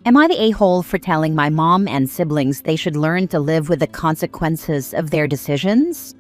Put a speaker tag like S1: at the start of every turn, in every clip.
S1: Am I the a-hole for telling my mom and siblings they should learn to live with the consequences of their decisions?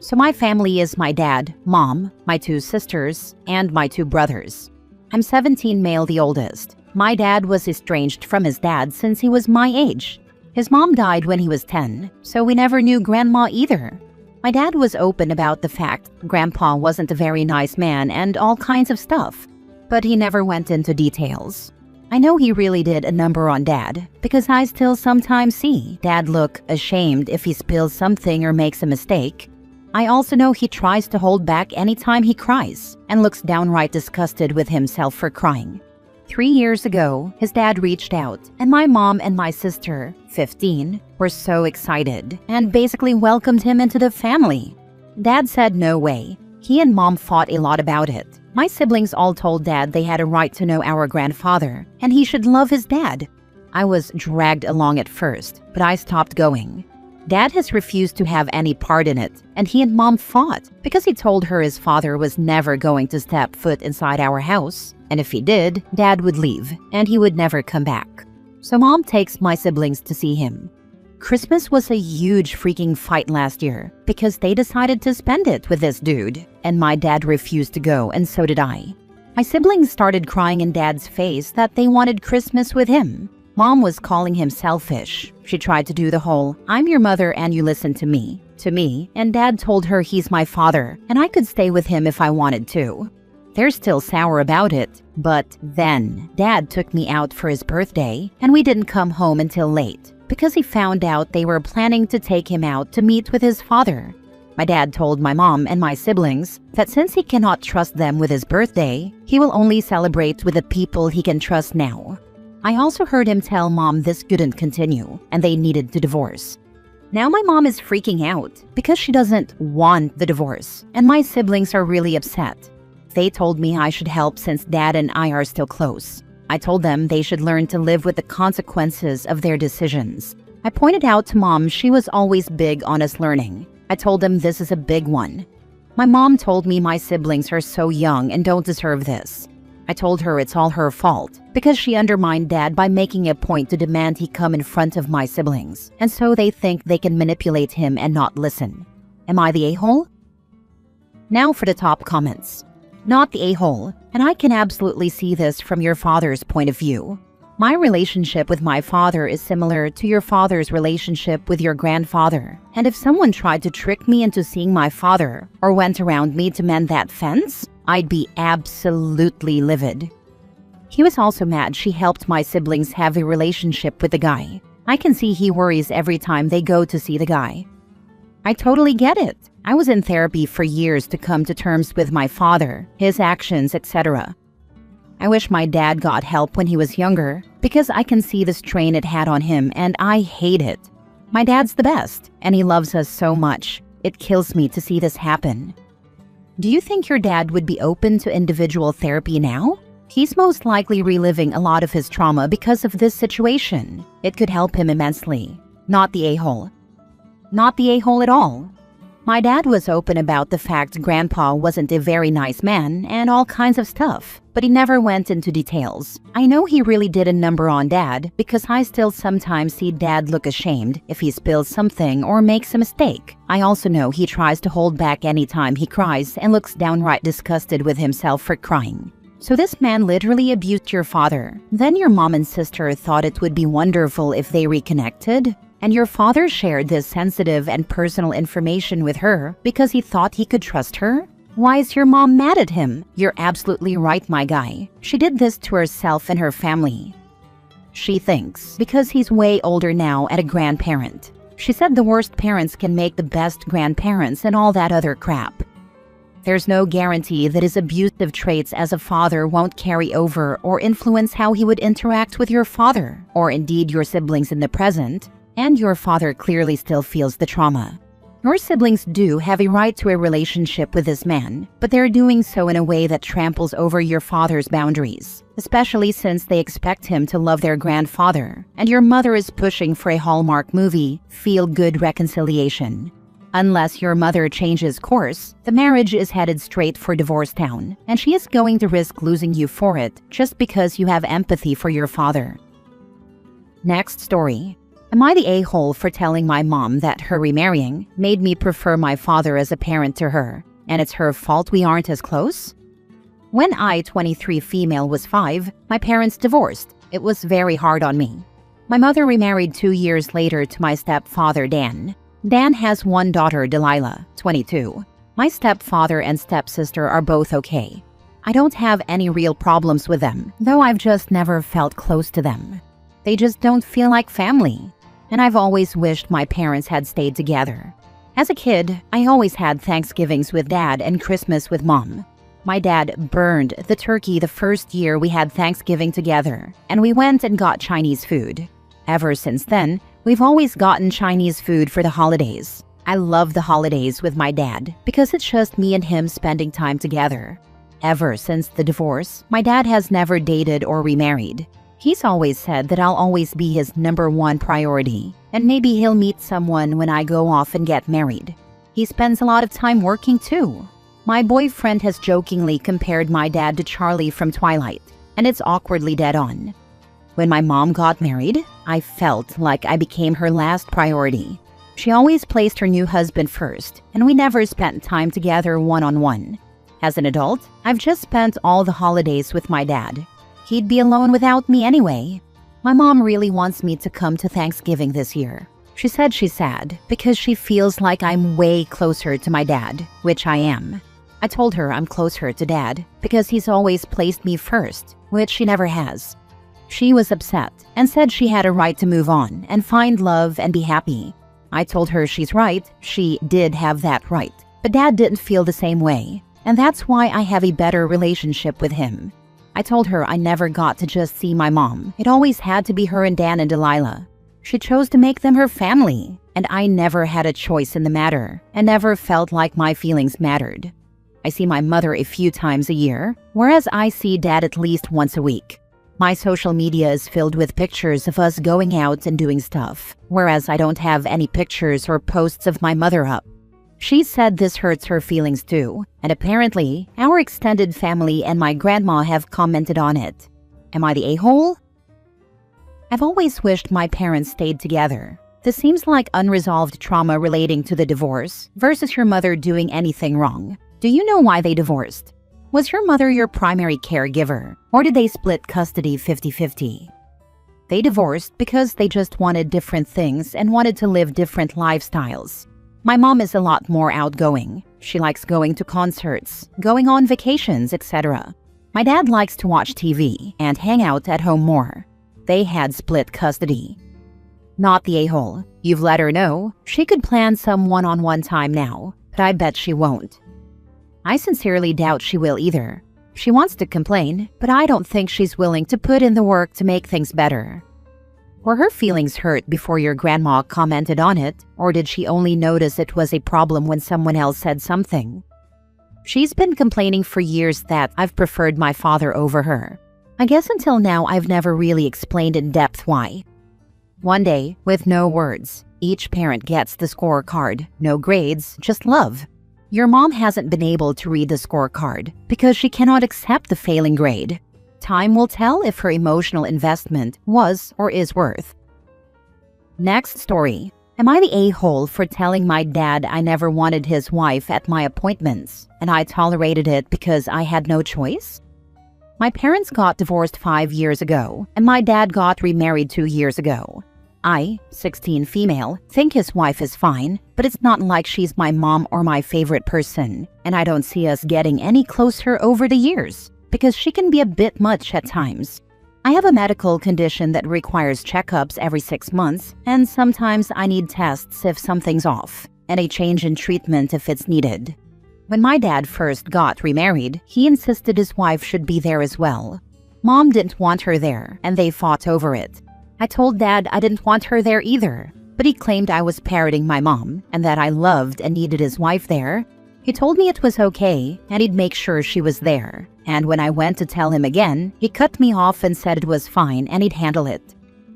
S1: So my family is my dad, mom, my 2 sisters, and my 2 brothers. I'm 17 male, the oldest. My dad was estranged from his dad since he was my age. His mom died when he was 10, so we never knew grandma either. My dad was open about the fact grandpa wasn't a very nice man and all kinds of stuff, but he never went into details. I know he really did a number on dad because I still sometimes see dad look ashamed if he spills something or makes a mistake. I also know he tries to hold back anytime he cries and looks downright disgusted with himself for crying. 3 years ago, his dad reached out, and my mom and my sister, 15, were so excited and basically welcomed him into the family. Dad said no way. He and mom fought a lot about it. My siblings all told dad they had a right to know our grandfather, and he should love his dad. I was dragged along at first, but I stopped going. Dad has refused to have any part in it, and he and mom fought because he told her his father was never going to step foot inside our house, and if he did, dad would leave, and he would never come back. So mom takes my siblings to see him. Christmas was a huge freaking fight last year because they decided to spend it with this dude, and my dad refused to go, and so did I. My siblings started crying in dad's face that they wanted Christmas with him. Mom was calling him selfish. She tried to do the whole, I'm your mother and you listen to me, and dad told her he's my father and I could stay with him if I wanted to. They're still sour about it, but then dad took me out for his birthday and we didn't come home until late because he found out they were planning to take him out to meet with his father. My dad told my mom and my siblings that since he cannot trust them with his birthday, he will only celebrate with the people he can trust now. I also heard him tell mom this couldn't continue and they needed to divorce. Now my mom is freaking out because she doesn't want the divorce, and my siblings are really upset. They told me I should help since dad and I are still close. I told them they should learn to live with the consequences of their decisions. I pointed out to mom she was always big on us learning. I told them this is a big one. My mom told me my siblings are so young and don't deserve this. I told her it's all her fault because she undermined dad by making a point to demand he come in front of my siblings, and so they think they can manipulate him and not listen. Am I the a-hole? Now for the top comments. Not the a-hole, and I can absolutely see this from your father's point of view. My relationship with my father is similar to your father's relationship with your grandfather, and if someone tried to trick me into seeing my father or went around me to mend that fence, I'd be absolutely livid. He was also mad she helped my siblings have a relationship with the guy. I can see he worries every time they go to see the guy. I totally get it. I was in therapy for years to come to terms with my father, his actions, etc. I wish my dad got help when he was younger because I can see the strain it had on him and I hate it. My dad's the best and he loves us so much. It kills me to see this happen. Do you think your dad would be open to individual therapy now? He's most likely reliving a lot of his trauma because of this situation. It could help him immensely. Not the a-hole. Not the a-hole at all. My dad was open about the fact grandpa wasn't a very nice man and all kinds of stuff, but he never went into details. I know he really did a number on dad because I still sometimes see dad look ashamed if he spills something or makes a mistake. I also know he tries to hold back anytime he cries and looks downright disgusted with himself for crying. So this man literally abused your father. Then your mom and sister thought it would be wonderful if they reconnected? And your father shared this sensitive and personal information with her because he thought he could trust her? Why is your mom mad at him? You're absolutely right, my guy. She did this to herself and her family. She thinks because he's way older now and a grandparent. She said the worst parents can make the best grandparents and all that other crap. There's no guarantee that his abusive traits as a father won't carry over or influence how he would interact with your father, or indeed your siblings in the present. And your father clearly still feels the trauma. Your siblings do have a right to a relationship with this man, but they're doing so in a way that tramples over your father's boundaries, especially since they expect him to love their grandfather, and your mother is pushing for a Hallmark movie, feel-good reconciliation. Unless your mother changes course, the marriage is headed straight for divorce town, and she is going to risk losing you for it just because you have empathy for your father. Next story. Am I the a-hole for telling my mom that her remarrying made me prefer my father as a parent to her, and it's her fault we aren't as close? When I, 23 female, was 5, my parents divorced. It was very hard on me. My mother remarried 2 years later to my stepfather, Dan. Dan has one daughter, Delilah, 22. My stepfather and stepsister are both okay. I don't have any real problems with them, though I've just never felt close to them. They just don't feel like family. And I've always wished my parents had stayed together. As a kid, I always had Thanksgivings with Dad and Christmas with Mom. My dad burned the turkey the first year we had Thanksgiving together, and we went and got Chinese food. Ever since then, we've always gotten Chinese food for the holidays. I love the holidays with my dad because it's just me and him spending time together. Ever since the divorce, my dad has never dated or remarried. He's always said that I'll always be his #1 priority, and maybe he'll meet someone when I go off and get married. He spends a lot of time working too. My boyfriend has jokingly compared my dad to Charlie from Twilight, and it's awkwardly dead on. When my mom got married, I felt like I became her last priority. She always placed her new husband first, and we never spent time together one-on-one. As an adult, I've just spent all the holidays with my dad. He'd be alone without me anyway. My mom really wants me to come to Thanksgiving this year. She said she's sad because she feels like I'm way closer to my dad, which I am. I told her I'm closer to Dad because he's always placed me first, which she never has. She was upset and said she had a right to move on and find love and be happy. I told her she's right, she did have that right, but Dad didn't feel the same way, and that's why I have a better relationship with him. I told her I never got to just see my mom. It always had to be her and Dan and Delilah. She chose to make them her family, and I never had a choice in the matter and never felt like my feelings mattered. I see my mother a few times a year, whereas I see Dad at least once a week. My social media is filled with pictures of us going out and doing stuff, whereas I don't have any pictures or posts of my mother up. She said this hurts her feelings too, and apparently, our extended family and my grandma have commented on it. Am I the a-hole? I've always wished my parents stayed together. This seems like unresolved trauma relating to the divorce versus your mother doing anything wrong. Do you know why they divorced? Was your mother your primary caregiver, or did they split custody 50-50? They divorced because they just wanted different things and wanted to live different lifestyles. My mom is a lot more outgoing. She likes going to concerts, going on vacations, etc. My dad likes to watch TV and hang out at home more. They had split custody. Not the a-hole. You've let her know. She could plan some one-on-one time now, but I bet she won't. I sincerely doubt she will either. She wants to complain, but I don't think she's willing to put in the work to make things better. Were her feelings hurt before your grandma commented on it, or did she only notice it was a problem when someone else said something? She's been complaining for years that I've preferred my father over her. I guess until now I've never really explained in depth why. One day, with no words, each parent gets the scorecard, no grades, just love. Your mom hasn't been able to read the scorecard because she cannot accept the failing grade. Time will tell if her emotional investment was or is worth. Next story. Am I the a-hole for telling my dad I never wanted his wife at my appointments, and I tolerated it because I had no choice? My parents got divorced 5 years ago, and my dad got remarried 2 years ago. I, 16 female, think his wife is fine, but it's not like she's my mom or my favorite person, and I don't see us getting any closer over the years, because she can be a bit much at times. I have a medical condition that requires checkups every 6 months, and sometimes I need tests if something's off, and a change in treatment if it's needed. When my dad first got remarried, he insisted his wife should be there as well. Mom didn't want her there, and they fought over it. I told Dad I didn't want her there either, but he claimed I was parroting my mom and that I loved and needed his wife there. He told me it was okay and he'd make sure she was there. And when I went to tell him again, he cut me off and said it was fine and he'd handle it.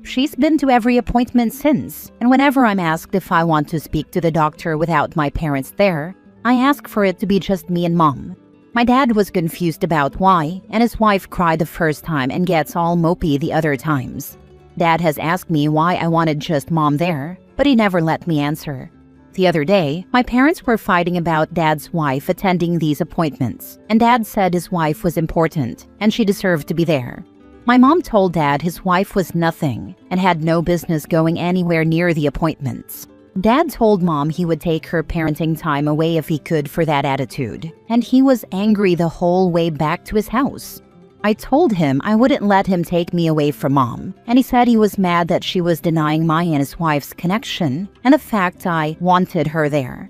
S1: She's been to every appointment since, and whenever I'm asked if I want to speak to the doctor without my parents there, I ask for it to be just me and Mom. My dad was confused about why, and his wife cried the first time and gets all mopey the other times. Dad has asked me why I wanted just Mom there, but he never let me answer. The other day, my parents were fighting about Dad's wife attending these appointments, and Dad said his wife was important and she deserved to be there. My mom told Dad his wife was nothing and had no business going anywhere near the appointments. Dad told Mom he would take her parenting time away if he could for that attitude, and he was angry the whole way back to his house. I told him I wouldn't let him take me away from Mom, and he said he was mad that she was denying my and his wife's connection and the fact I wanted her there.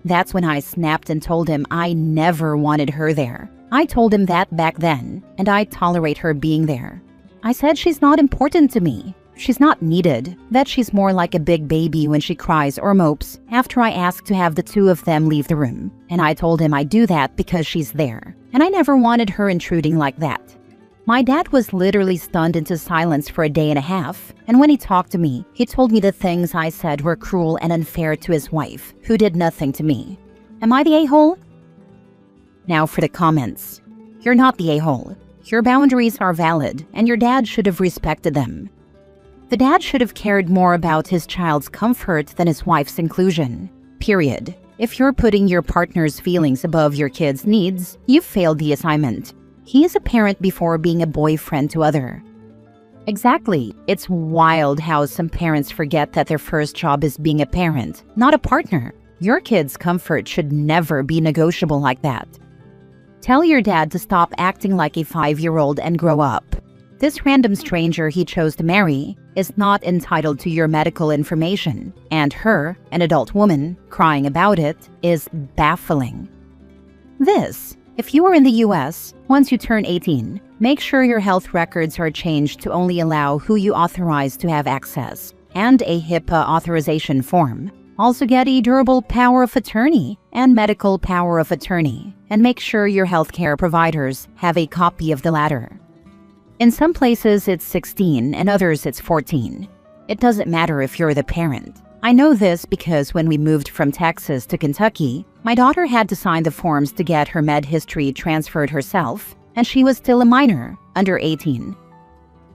S1: That's when I snapped and told him I never wanted her there. I told him that back then, and I tolerate her being there. I said she's not important to me. She's not needed, that she's more like a big baby when she cries or mopes after I ask to have the two of them leave the room. And I told him I do that because she's there, and I never wanted her intruding like that. My dad was literally stunned into silence for a day and a half, and when he talked to me, he told me the things I said were cruel and unfair to his wife, who did nothing to me. Am I the a-hole? Now for the comments. You're not the a-hole. Your boundaries are valid, and your dad should have respected them. The dad should have cared more about his child's comfort than his wife's inclusion. Period. If you're putting your partner's feelings above your kid's needs, you've failed the assignment. He is a parent before being a boyfriend to other. Exactly. It's wild how some parents forget that their first job is being a parent, not a partner. Your kid's comfort should never be negotiable like that. Tell your dad to stop acting like a 5-year-old and grow up. This random stranger he chose to marry is not entitled to your medical information, and her, an adult woman, crying about it is baffling. If you are in the US, once you turn 18, make sure your health records are changed to only allow who you authorize to have access, and a HIPAA authorization form. Also get a durable power of attorney and medical power of attorney, and make sure your healthcare providers have a copy of the latter. In some places it's 16 and others it's 14. It doesn't matter if you're the parent. I know this because when we moved from Texas to Kentucky, my daughter had to sign the forms to get her med history transferred herself, and she was still a minor, under 18.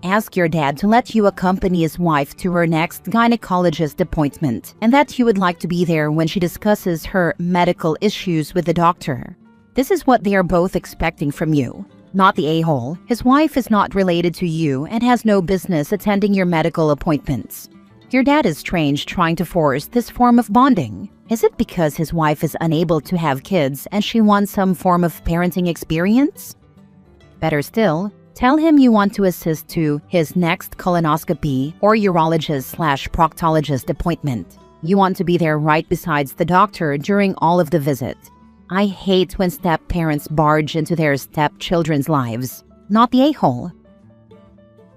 S1: Ask your dad to let you accompany his wife to her next gynecologist appointment, and that you would like to be there when she discusses her medical issues with the doctor. This is what they are both expecting from you. Not the a-hole. His wife is not related to you and has no business attending your medical appointments. Your dad is strange trying to force this form of bonding. Is it because his wife is unable to have kids and she wants some form of parenting experience? Better still, tell him you want to assist to his next colonoscopy or urologist/proctologist appointment. You want to be there right besides the doctor during all of the visit. I hate when step-parents barge into their step-children's lives. Not the a-hole.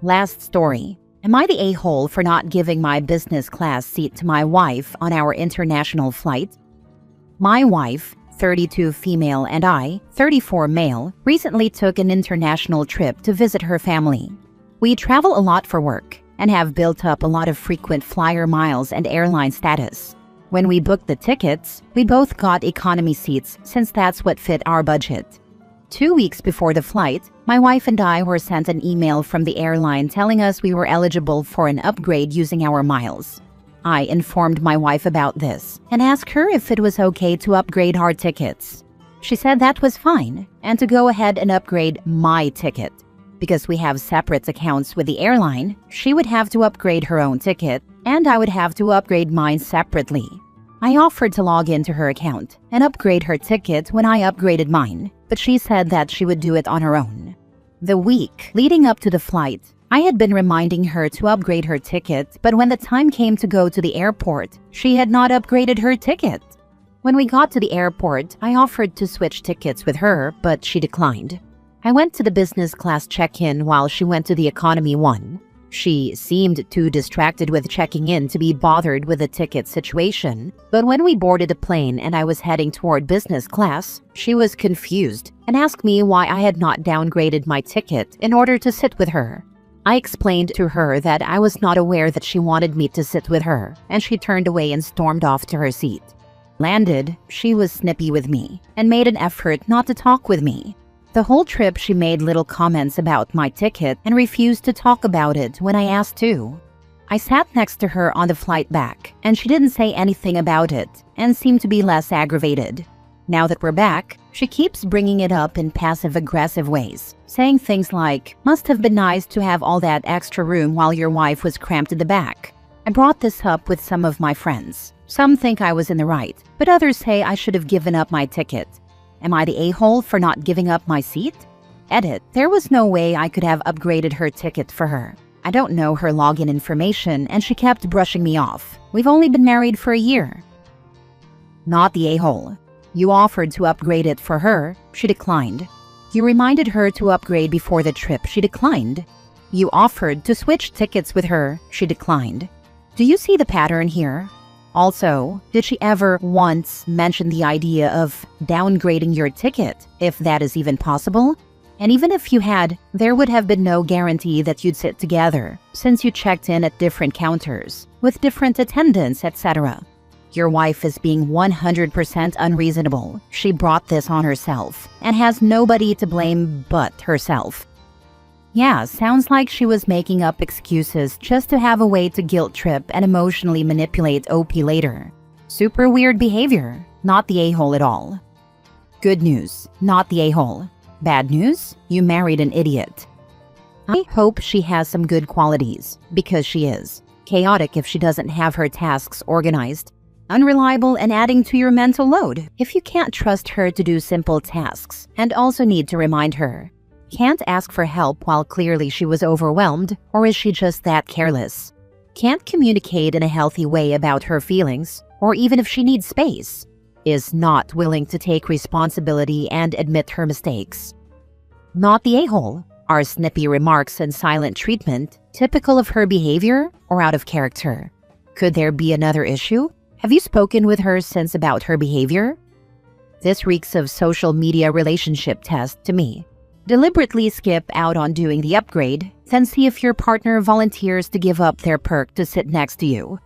S1: Last story. Am I the a-hole for not giving my business class seat to my wife on our international flight? My wife, 32 female, and I, 34 male, recently took an international trip to visit her family. We travel a lot for work and have built up a lot of frequent flyer miles and airline status. When we booked the tickets, we both got economy seats since that's what fit our budget. 2 weeks before the flight, my wife and I were sent an email from the airline telling us we were eligible for an upgrade using our miles. I informed my wife about this and asked her if it was okay to upgrade our tickets. She said that was fine and to go ahead and upgrade my ticket. Because we have separate accounts with the airline, she would have to upgrade her own ticket and I would have to upgrade mine separately. I offered to log into her account and upgrade her ticket when I upgraded mine, but she said that she would do it on her own. The week leading up to the flight, I had been reminding her to upgrade her ticket, but when the time came to go to the airport, she had not upgraded her ticket. When we got to the airport, I offered to switch tickets with her, but she declined. I went to the business class check-in while she went to the economy one. She seemed too distracted with checking in to be bothered with the ticket situation, but when we boarded the plane and I was heading toward business class, she was confused and asked me why I had not downgraded my ticket in order to sit with her. I explained to her that I was not aware that she wanted me to sit with her, and she turned away and stormed off to her seat. Landed, she was snippy with me and made an effort not to talk with me. The whole trip she made little comments about my ticket and refused to talk about it when I asked to. I sat next to her on the flight back, and she didn't say anything about it and seemed to be less aggravated. Now that we're back, she keeps bringing it up in passive-aggressive ways, saying things like, "Must have been nice to have all that extra room while your wife was cramped in the back." I brought this up with some of my friends. Some think I was in the right, but others say I should have given up my ticket. Am I the a-hole for not giving up my seat? Edit. There was no way I could have upgraded her ticket for her. I don't know her login information, and she kept brushing me off. We've only been married for a year. Not the a-hole. You offered to upgrade it for her. She declined. You reminded her to upgrade before the trip. She declined. You offered to switch tickets with her. She declined. Do you see the pattern here? Also, did she ever once mention the idea of downgrading your ticket, if that is even possible? And even if you had, there would have been no guarantee that you'd sit together, since you checked in at different counters, with different attendants, etc. Your wife is being 100% unreasonable. She brought this on herself, and has nobody to blame but herself. Yeah, sounds like she was making up excuses just to have a way to guilt trip and emotionally manipulate OP later. Super weird behavior. Not the a-hole at all. Good news. Not the a-hole. Bad news? You married an idiot. I hope she has some good qualities, because she is. Chaotic if she doesn't have her tasks organized. Unreliable and adding to your mental load if you can't trust her to do simple tasks and also need to remind her. Can't ask for help while clearly she was overwhelmed, or is she just that careless? Can't communicate in a healthy way about her feelings, or even if she needs space. Is not willing to take responsibility and admit her mistakes. Not the a-hole. Are snippy remarks and silent treatment typical of her behavior or out of character? Could there be another issue? Have you spoken with her since about her behavior? This reeks of social media relationship test to me. Deliberately skip out on doing the upgrade, then see if your partner volunteers to give up their perk to sit next to you.